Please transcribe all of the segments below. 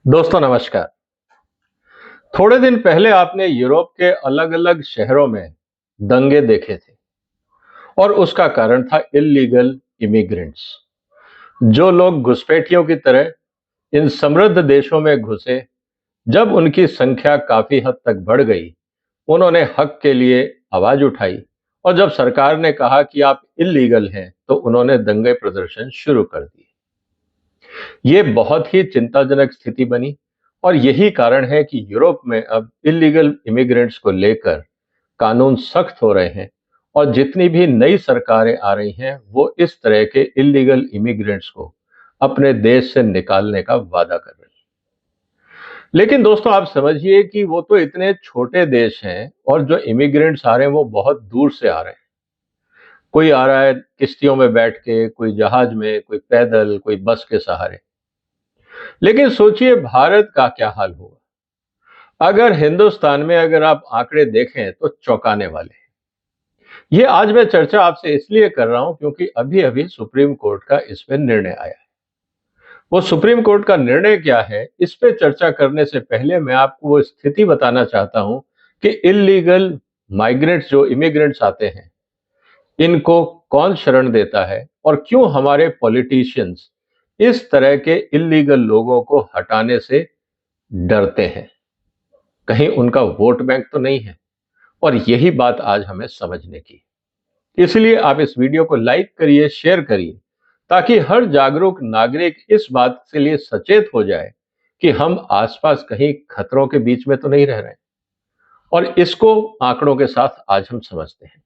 दोस्तों नमस्कार। थोड़े दिन पहले आपने यूरोप के अलग-अलग शहरों में दंगे देखे थे और उसका कारण था इल्लीगल इमिग्रेंट्स। जो लोग घुसपैठियों की तरह इन समृद्ध देशों में घुसे, जब उनकी संख्या काफी हद तक बढ़ गई, उन्होंने हक के लिए आवाज उठाई और जब सरकार ने कहा कि आप इल्लीगल हैं, तो उन्होंने दंगे प्रदर्शन शुरू कर दिए। ये बहुत ही चिंताजनक स्थिति बनी और यही कारण है कि यूरोप में अब इलीगल इमिग्रेंट्स को लेकर कानून सख्त हो रहे हैं और जितनी भी नई सरकारें आ रही हैं वो इस तरह के इलीगल इमिग्रेंट्स को अपने देश से निकालने का वादा कर रही हैं। लेकिन दोस्तों आप समझिए कि वो तो इतने छोटे देश हैं और जो इमिग्रेंट्स आ रहे हैं वो बहुत दूर से आ रहे हैं। कोई आ रहा है किश्तियों में बैठ के, कोई जहाज में, कोई पैदल, कोई बस के सहारे। लेकिन सोचिए भारत का क्या हाल होगा अगर हिंदुस्तान में अगर आप आंकड़े देखें तो चौंकाने वाले हैं। ये आज मैं चर्चा आपसे इसलिए कर रहा हूं क्योंकि अभी अभी सुप्रीम कोर्ट का इस पे निर्णय आया है। वो सुप्रीम कोर्ट का निर्णय क्या है, इस पे चर्चा करने से पहले मैं आपको वो स्थिति बताना चाहता हूं कि इलीगल माइग्रेंट्स जो इमिग्रेंट्स आते हैं, इनको कौन शरण देता है और क्यों हमारे पॉलिटिशियंस इस तरह के इलीगल लोगों को हटाने से डरते हैं। कहीं उनका वोट बैंक तो नहीं है। और यही बात आज हमें समझने की। इसलिए आप इस वीडियो को लाइक करिए, शेयर करिए, ताकि हर जागरूक नागरिक इस बात के लिए सचेत हो जाए कि हम आसपास कहीं खतरों के बीच में तो नहीं रह रहे हैं। और इसको आंकड़ों के साथ आज हम समझते हैं।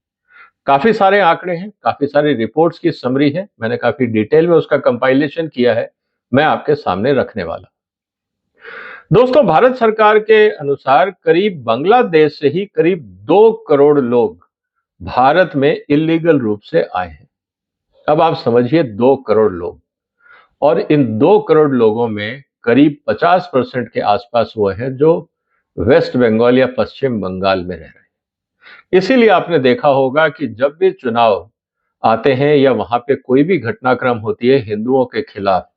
काफी सारे आंकड़े हैं, काफी सारी रिपोर्ट्स की समरी है, मैंने काफी डिटेल में उसका कंपाइलेशन किया है, मैं आपके सामने रखने वाला। दोस्तों भारत सरकार के अनुसार करीब बांग्लादेश से ही करीब 2 करोड़ लोग भारत में इलीगल रूप से आए हैं। अब आप समझिए 2 करोड़ लोग, और इन 2 करोड़ लोगों में करीब 50% के आसपास वो हैं जो वेस्ट बंगाल या पश्चिम बंगाल में रह रहे हैं। इसीलिए आपने देखा होगा कि जब भी चुनाव आते हैं या वहां पे कोई भी घटनाक्रम होती है, हिंदुओं के खिलाफ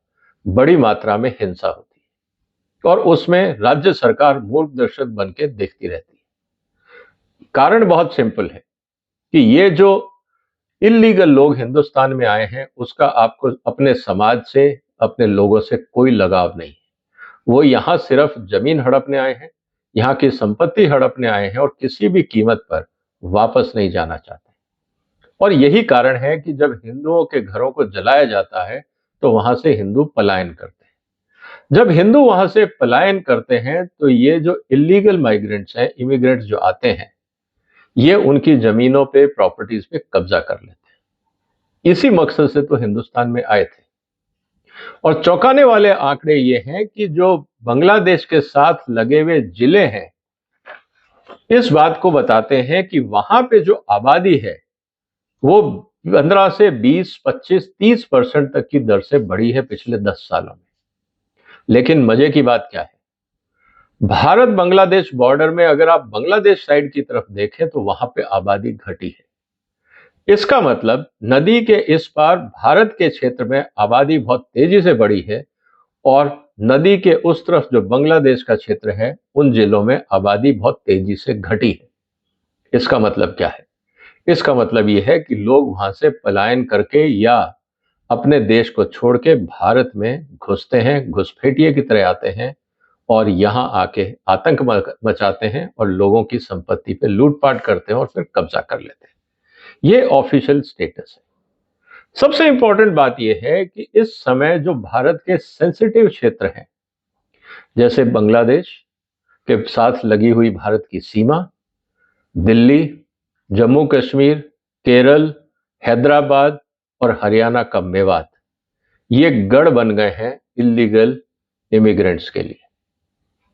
बड़ी मात्रा में हिंसा होती है और उसमें राज्य सरकार मूक दर्शक बन के देखती रहती है। कारण बहुत सिंपल है कि ये जो इल्लीगल लोग हिंदुस्तान में आए हैं, उसका आपको अपने समाज से, अपने लोगों से कोई लगाव नहीं है। वो यहाँ सिर्फ जमीन हड़पने आए हैं, यहाँ की संपत्ति हड़पने आए हैं और किसी भी कीमत पर वापस नहीं जाना चाहते। और यही कारण है कि जब हिंदुओं के घरों को जलाया जाता है, तो वहां से हिंदू पलायन करते हैं। जब हिंदू वहां से पलायन करते हैं, तो ये जो इलीगल माइग्रेंट्स हैं, इमिग्रेंट्स जो आते हैं, ये उनकी जमीनों पे, प्रॉपर्टीज पे कब्जा कर लेते हैं। इसी मकसद से तो हिंदुस्तान में आए थे। और चौंकाने वाले आंकड़े ये हैं कि जो बांग्लादेश के साथ लगे हुए जिले हैं, इस बात को बताते हैं कि वहां पे जो आबादी है वो 15 से 20, 25, 30% तक की दर से बढ़ी है पिछले 10 सालों में। लेकिन मजे की बात क्या है, भारत बांग्लादेश बॉर्डर में अगर आप बांग्लादेश साइड की तरफ देखें तो वहां पे आबादी घटी है। इसका मतलब नदी के इस पार भारत के क्षेत्र में आबादी बहुत तेजी से बढ़ी है और नदी के उस तरफ जो बांग्लादेश का क्षेत्र है, उन जिलों में आबादी बहुत तेजी से घटी है। इसका मतलब क्या है? इसका मतलब यह है कि लोग वहां से पलायन करके या अपने देश को छोड़ के भारत में घुसते हैं, घुसपैठिए की तरह आते हैं और यहां आके आतंक मचाते हैं और लोगों की संपत्ति पे लूटपाट करते हैं और फिर कब्जा कर लेते हैं। ये ऑफिशियल स्टेटस है। सबसे इंपॉर्टेंट बात यह है कि इस समय जो भारत के सेंसिटिव क्षेत्र हैं, जैसे बांग्लादेश के साथ लगी हुई भारत की सीमा, दिल्ली, जम्मू कश्मीर, केरल, हैदराबाद और हरियाणा का मेवात, ये गढ़ बन गए हैं इलीगल इमिग्रेंट्स के लिए।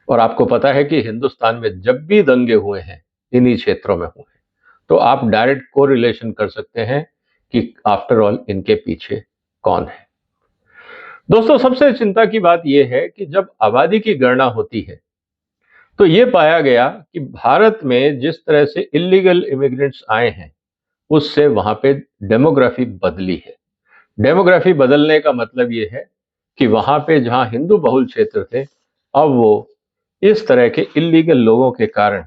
और आपको पता है कि हिंदुस्तान में जब भी दंगे हुए हैं, इन्हीं क्षेत्रों में हुए हैं, तो आप डायरेक्ट कोरिलेशन कर सकते हैं कि आफ्टर ऑल इनके पीछे कौन है। दोस्तों सबसे चिंता की बात यह है कि जब आबादी की गणना होती है, तो ये पाया गया कि भारत में जिस तरह से इलीगल इमिग्रेंट्स आए हैं, उससे वहां पे डेमोग्राफी बदली है। डेमोग्राफी बदलने का मतलब ये है कि वहां पे जहां हिंदू बहुल क्षेत्र थे, अब वो इस तरह के इल्लीगल लोगों के कारण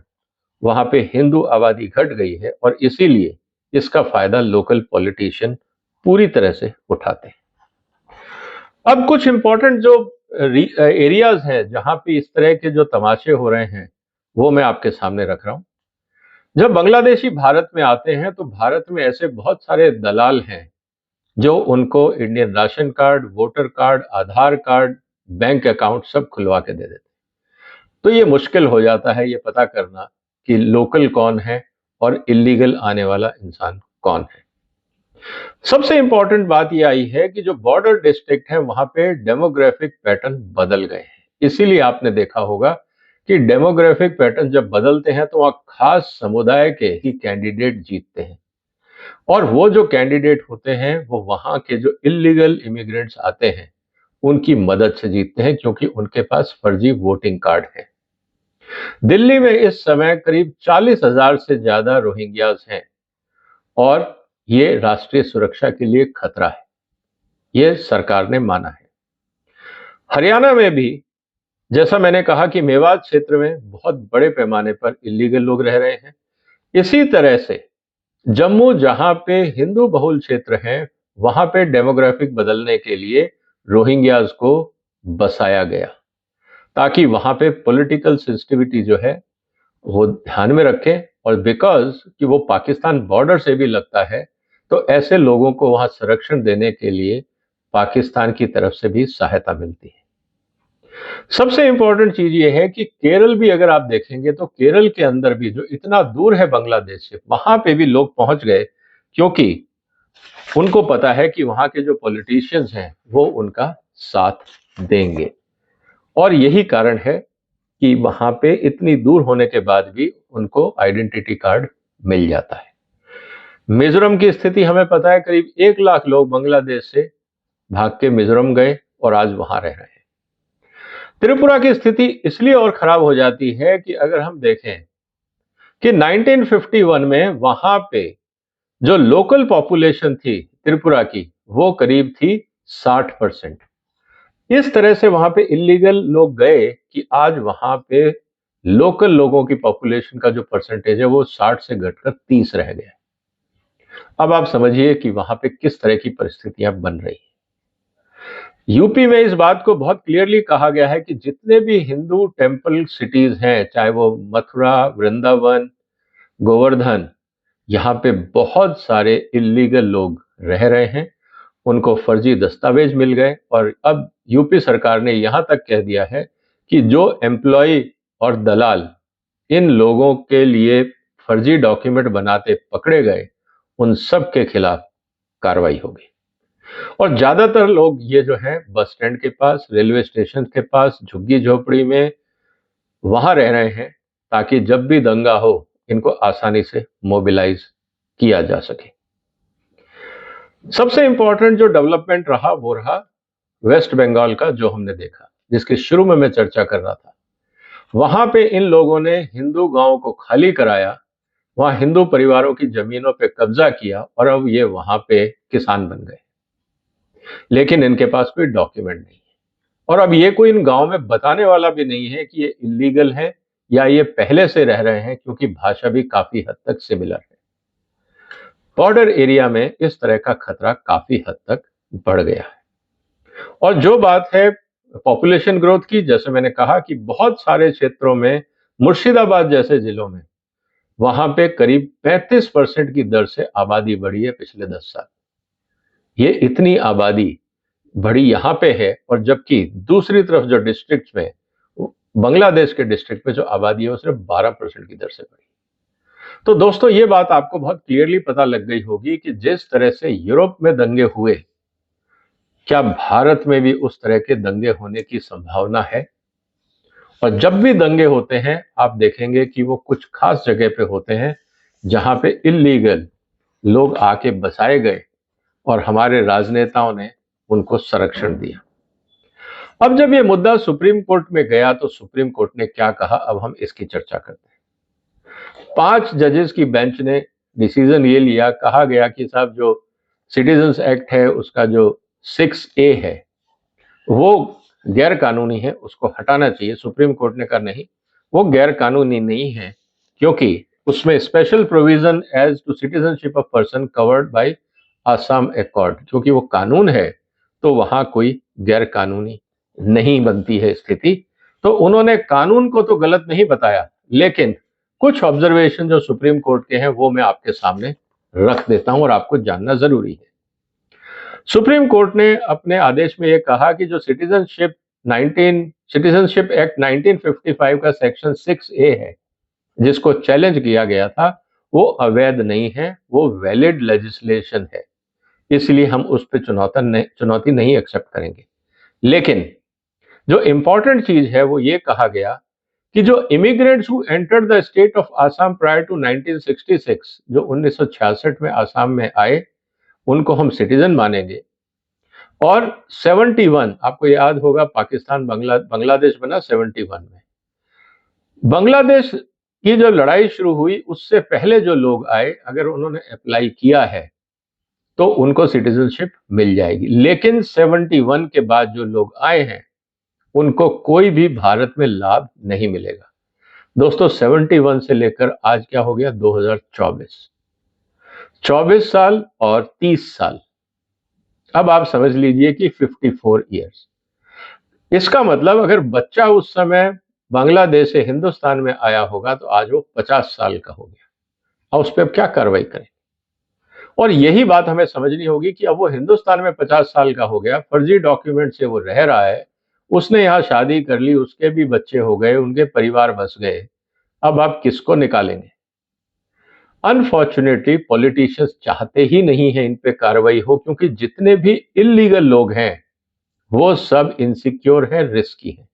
वहां पे हिंदू आबादी घट गई है और इसीलिए इसका फायदा लोकल पॉलिटिशियन पूरी तरह से उठाते हैं। अब कुछ इंपॉर्टेंट जो एरियाज हैं जहां पे इस तरह के जो तमाशे हो रहे हैं वो मैं आपके सामने रख रहा हूं। जब बांग्लादेशी भारत में आते हैं तो भारत में ऐसे बहुत सारे दलाल हैं जो उनको Indian ration card, voter card, Aadhaar card, bank account सब खुलवा के दे देते। तो ये मुश्किल हो जाता है ये पता करना कि लोकल कौन है और इलीगल आने वाला इंसान कौन है। सबसे इंपॉर्टेंट बात यह आई है कि जो बॉर्डर डिस्ट्रिक्ट है वहां पे डेमोग्राफिक पैटर्न बदल गए हैं। इसीलिए आपने देखा होगा कि डेमोग्राफिक पैटर्न जब बदलते हैं तो वहां खास समुदाय के ही कैंडिडेट जीतते हैं और वो जो कैंडिडेट होते हैं वो वहां के जो इलीगल इमिग्रेंट्स आते हैं उनकी मदद से जीतते हैं क्योंकि उनके पास फर्जी वोटिंग कार्ड है। दिल्ली में इस समय करीब 40,000 से ज्यादा रोहिंग्यास हैं और ये राष्ट्रीय सुरक्षा के लिए खतरा है, ये सरकार ने माना है। हरियाणा में भी जैसा मैंने कहा कि मेवात क्षेत्र में बहुत बड़े पैमाने पर इलीगल लोग रह रहे हैं। इसी तरह से जम्मू जहां पे हिंदू बहुल क्षेत्र है वहां पे डेमोग्राफिक बदलने के लिए रोहिंग्यास को बसाया गया ताकि वहां पे पॉलिटिकल सेंसिटिविटी जो है वो ध्यान में रखें और बिकॉज कि वो पाकिस्तान बॉर्डर से भी लगता है तो ऐसे लोगों को वहां संरक्षण देने के लिए पाकिस्तान की तरफ से भी सहायता मिलती है। सबसे इंपॉर्टेंट चीज ये है कि केरल भी अगर आप देखेंगे तो केरल के अंदर भी जो इतना दूर है बांग्लादेश से वहां पे भी लोग पहुंच गए क्योंकि उनको पता है कि वहां के जो पॉलिटिशियंस हैं वो उनका साथ देंगे और यही कारण है कि वहां पे इतनी दूर होने के बाद भी उनको आइडेंटिटी कार्ड मिल जाता है। मिजोरम की स्थिति हमें पता है, करीब 1 लाख लोग बांग्लादेश से भाग के मिजोरम गए और आज वहां रह रहे हैं। त्रिपुरा की स्थिति इसलिए और खराब हो जाती है कि अगर हम देखें कि 1951 में वहां पे जो लोकल पॉपुलेशन थी त्रिपुरा की वो करीब थी 60%। इस तरह से वहां पे इलीगल लोग गए कि आज वहां पे लोकल लोगों की पॉपुलेशन का जो परसेंटेज है वो 60 से घटकर 30 रह गया। अब आप समझिए कि वहां पे किस तरह की परिस्थितियां बन रही हैं। यूपी में इस बात को बहुत क्लियरली कहा गया है कि जितने भी हिंदू टेम्पल सिटीज हैं, चाहे वो मथुरा, वृंदावन, गोवर्धन, यहाँ पे बहुत सारे इलीगल लोग रह रहे हैं। उनको फर्जी दस्तावेज मिल गए और अब यूपी सरकार ने यहाँ तक कह दिया है कि जो एम्प्लॉय और दलाल इन लोगों के लिए फर्जी डॉक्यूमेंट बनाते पकड़े गए उन सब के खिलाफ कार्रवाई होगी। और ज्यादातर लोग ये जो है बस स्टैंड के पास, रेलवे स्टेशन के पास, झुग्गी झोपड़ी में वहां रह रहे हैं ताकि जब भी दंगा हो इनको आसानी से मोबिलाइज किया जा सके। सबसे इंपॉर्टेंट जो डेवलपमेंट रहा वो रहा वेस्ट बंगाल का, जो हमने देखा, जिसके शुरू में मैं चर्चा कर रहा था। वहां पे इन लोगों ने हिंदू गांवों को खाली कराया, वहां हिंदू परिवारों की जमीनों पे कब्जा किया और अब ये वहां पे किसान बन गए, लेकिन इनके पास कोई डॉक्यूमेंट नहीं है और अब ये कोई इन गांव में बताने वाला भी नहीं है कि ये इलीगल है या ये पहले से रह रहे हैं, क्योंकि भाषा भी काफी हद तक सिमिलर है। बॉर्डर एरिया में इस तरह का खतरा काफी हद तक बढ़ गया है। और जो बात है पॉपुलेशन ग्रोथ की, जैसे मैंने कहा कि बहुत सारे क्षेत्रों में, मुर्शिदाबाद जैसे जिलों में, वहां पे करीब 35% की दर से आबादी बढ़ी है पिछले 10 साल। ये इतनी आबादी बढ़ी यहाँ पे है और जबकि दूसरी तरफ जो डिस्ट्रिक्ट में, बांग्लादेश के डिस्ट्रिक्ट में जो आबादी है वो सिर्फ 12% की दर से बढ़ी। तो दोस्तों ये बात आपको बहुत क्लियरली पता लग गई होगी कि जिस तरह से यूरोप में दंगे हुए, क्या भारत में भी उस तरह के दंगे होने की संभावना है। और जब भी दंगे होते हैं आप देखेंगे कि वो कुछ खास जगह पे होते हैं जहां पे इलीगल लोग आके बसाए गए और हमारे राजनेताओं ने उनको संरक्षण दिया। अब जब ये मुद्दा सुप्रीम कोर्ट में गया तो सुप्रीम कोर्ट ने क्या कहा, अब हम इसकी चर्चा करते हैं। 5 जजेस की बेंच ने डिसीजन ये लिया, कहा गया कि साहब जो सिटीजन्स एक्ट है उसका जो 6A है वो गैर कानूनी है उसको हटाना चाहिए। सुप्रीम कोर्ट ने कहा नहीं, वो गैर कानूनी नहीं है, क्योंकि उसमें special provision as to citizenship of person covered by Assam accord, क्योंकि वो कानून है तो वहां कोई गैर कानूनी नहीं बनती है स्थिति। तो उन्होंने कानून को तो गलत नहीं बताया, लेकिन कुछ ऑब्जर्वेशन जो सुप्रीम कोर्ट के हैं वो मैं आपके सामने रख देता हूं और आपको जानना जरूरी है। सुप्रीम कोर्ट ने अपने आदेश में यह कहा कि जो सिटीजनशिप एक्ट 1955 का सेक्शन 6A है, जिसको चैलेंज किया गया था, वो अवैध नहीं है, वो वैलिड लेजिस्लेशन है, इसलिए हम उस पर चुनौती नहीं एक्सेप्ट करेंगे। लेकिन जो इंपॉर्टेंट चीज है वो ये कहा गया कि जो immigrants who entered the state of Assam prior to 1966, जो 1966 में आसाम में आए, उनको हम सिटीजन मानेंगे। और 71, आपको याद होगा पाकिस्तान बांग्लादेश बना 71 में। बांग्लादेश की जो लड़ाई शुरू हुई उससे पहले जो लोग आए, अगर उन्होंने अप्लाई किया है तो उनको सिटीजनशिप मिल जाएगी। लेकिन 71 के बाद जो लोग आए हैं उनको कोई भी भारत में लाभ नहीं मिलेगा। दोस्तों 71 से लेकर आज क्या हो गया, 2024, 24 साल और 30 साल, अब आप समझ लीजिए कि 54 ईयर्स। इसका मतलब अगर बच्चा उस समय बांग्लादेश से हिंदुस्तान में आया होगा तो आज वो 50 साल का हो गया। अब उस पर क्या कार्रवाई करें? और यही बात हमें समझनी होगी कि अब वो हिंदुस्तान में 50 साल का हो गया, फर्जी डॉक्यूमेंट से वो रह रहा है, उसने यहाँ शादी कर ली, उसके भी बच्चे हो गए, उनके परिवार बस गए, अब आप किसको निकालेंगे? अनफॉर्चुनेटली पॉलिटिशियंस चाहते ही नहीं है इन पे कार्रवाई हो, क्योंकि जितने भी इलीगल लोग हैं वो सब इनसिक्योर है, रिस्की है।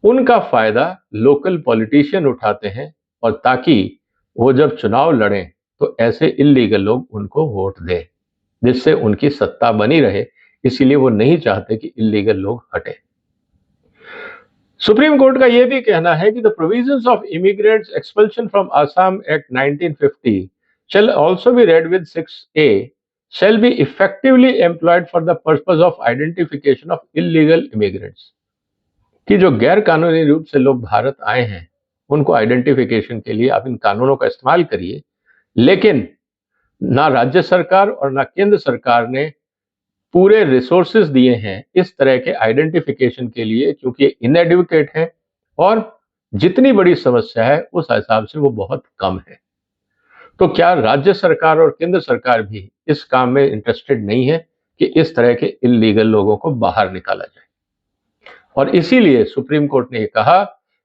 उनका फायदा लोकल पॉलिटिशियन उठाते हैं, और ताकि वो जब चुनाव लड़ें तो ऐसे इलीगल लोग उनको वोट दें, जिससे उनकी सत्ता बनी रहे। इसीलिए वो नहीं चाहते कि इलीगल लोग हटें। सुप्रीम कोर्ट का यह भी कहना है कि the provisions of immigrants expulsion from Assam act 1950 shall also be read with 6A shall be effectively employed for the purpose of identification of illegal immigrants, कि जो गैर कानूनी रूप से लोग भारत आए हैं उनको आइडेंटिफिकेशन के लिए आप इन कानूनों का इस्तेमाल करिए। लेकिन ना राज्य सरकार और ना केंद्र सरकार ने पूरे रिसोर्सेज दिए हैं इस तरह के आइडेंटिफिकेशन के लिए, क्योंकि इनएडुकेट है और जितनी बड़ी समस्या है उस हिसाब से वो बहुत कम है। तो क्या राज्य सरकार और केंद्र सरकार भी इस काम में इंटरेस्टेड नहीं है कि इस तरह के इलीगल लोगों को बाहर निकाला जाए? और इसीलिए सुप्रीम कोर्ट ने कहा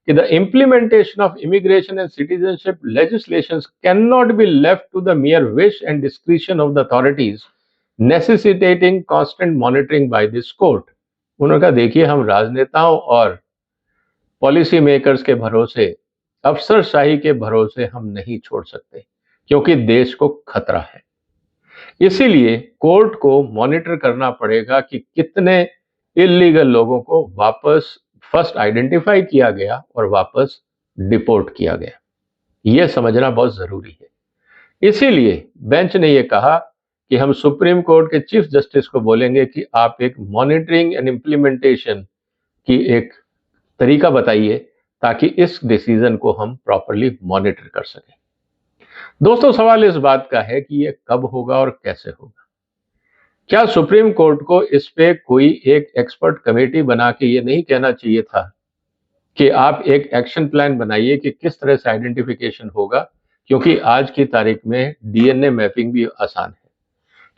कि the implementation of immigration and citizenship legislations can not be left to the mere wish and discretion of the authorities necessitating constant monitoring by this court. उन्होंने कहा देखिए, हम राजनेताओं और पॉलिसी मेकर्स के भरोसे, अफसरशाही के भरोसे हम नहीं छोड़ सकते, क्योंकि देश को खतरा है। इसीलिए कोर्ट को मॉनिटर करना पड़ेगा कि कितने इलीगल लोगों को वापस फर्स्ट आइडेंटिफाई किया गया और वापस डिपोर्ट किया गया। यह समझना बहुत जरूरी है। इसीलिए बेंच ने यह कहा कि हम सुप्रीम कोर्ट के चीफ जस्टिस को बोलेंगे कि आप एक मॉनिटरिंग एंड इम्प्लीमेंटेशन की एक तरीका बताइए, ताकि इस डिसीजन को हम प्रॉपरली मॉनिटर कर सकें। दोस्तों सवाल इस बात का है कि यह कब होगा और कैसे होगा। क्या सुप्रीम कोर्ट को इस पे कोई एक एक्सपर्ट कमेटी बना के ये नहीं कहना चाहिए था कि आप एक एक्शन प्लान बनाइए कि किस तरह से आइडेंटिफिकेशन होगा? क्योंकि आज की तारीख में डीएनए मैपिंग भी आसान है,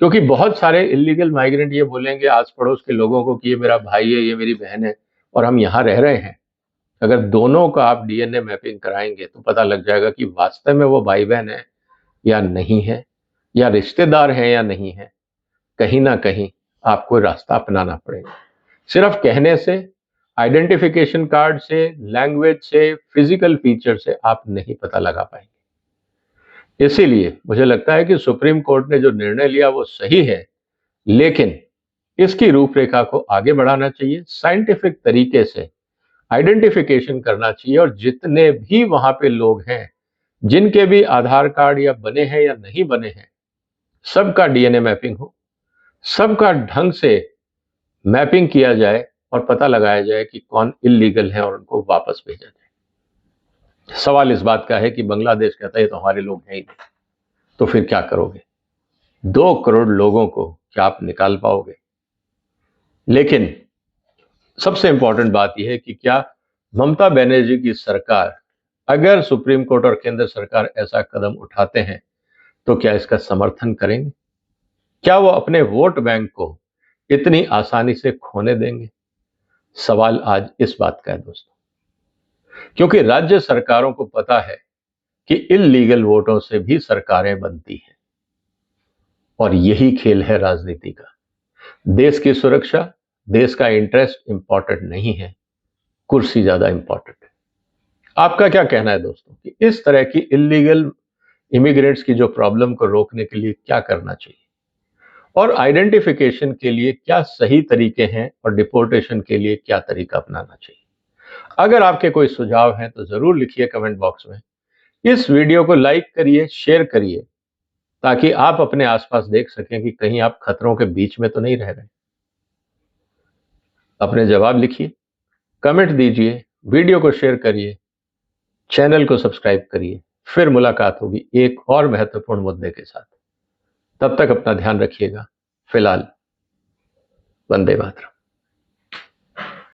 क्योंकि बहुत सारे इलीगल माइग्रेंट ये बोलेंगे आस पड़ोस के लोगों को कि ये मेरा भाई है, ये मेरी बहन है और हम यहाँ रह रहे हैं। अगर दोनों का आप डीएनए मैपिंग कराएंगे तो पता लग जाएगा कि वास्तव में वो भाई बहन है या नहीं है, या रिश्तेदार हैं या नहीं है। कहीं ना कहीं आपको रास्ता अपनाना पड़ेगा। सिर्फ कहने से, आइडेंटिफिकेशन कार्ड से, लैंग्वेज से, फिजिकल फीचर से आप नहीं पता लगा पाएंगे। इसीलिए मुझे लगता है कि सुप्रीम कोर्ट ने जो निर्णय लिया वो सही है, लेकिन इसकी रूपरेखा को आगे बढ़ाना चाहिए। साइंटिफिक तरीके से आइडेंटिफिकेशन करना चाहिए, और जितने भी वहां पे लोग हैं जिनके भी आधार कार्ड या बने हैं या नहीं बने हैं, सबका डीएनए मैपिंग हो, सबका ढंग से मैपिंग किया जाए, और पता लगाया जाए कि कौन इल्लीगल है और उनको वापस भेजा जाए। सवाल इस बात का है कि बांग्लादेश कहता है ये तो हमारे लोग हैं ही नहीं, तो फिर क्या करोगे? 2 करोड़ लोगों को क्या आप निकाल पाओगे? लेकिन सबसे इंपॉर्टेंट बात यह है कि क्या ममता बनर्जी की सरकार, अगर सुप्रीम कोर्ट और केंद्र सरकार ऐसा कदम उठाते हैं तो क्या इसका समर्थन करेंगे? क्या वो अपने वोट बैंक को इतनी आसानी से खोने देंगे? सवाल आज इस बात का है दोस्तों, क्योंकि राज्य सरकारों को पता है कि इल्लीगल वोटों से भी सरकारें बनती हैं और यही खेल है राजनीति का। देश की सुरक्षा, देश का इंटरेस्ट इंपॉर्टेंट नहीं है, कुर्सी ज्यादा इंपॉर्टेंट है। आपका क्या कहना है दोस्तों कि इस तरह की इल्लीगल इमिग्रेंट्स की जो प्रॉब्लम को रोकने के लिए क्या करना चाहिए और आइडेंटिफिकेशन के लिए क्या सही तरीके हैं और डिपोर्टेशन के लिए क्या तरीका अपनाना चाहिए? अगर आपके कोई सुझाव हैं तो जरूर लिखिए कमेंट बॉक्स में। इस वीडियो को लाइक करिए, शेयर करिए, ताकि आप अपने आसपास देख सकें कि कहीं आप खतरों के बीच में तो नहीं रह रहे। अपने जवाब लिखिए, कमेंट दीजिए, वीडियो को शेयर करिए, चैनल को सब्सक्राइब करिए। फिर मुलाकात होगी एक और महत्वपूर्ण मुद्दे के साथ। तब तक अपना ध्यान रखिएगा। फिलहाल वंदे मातरम।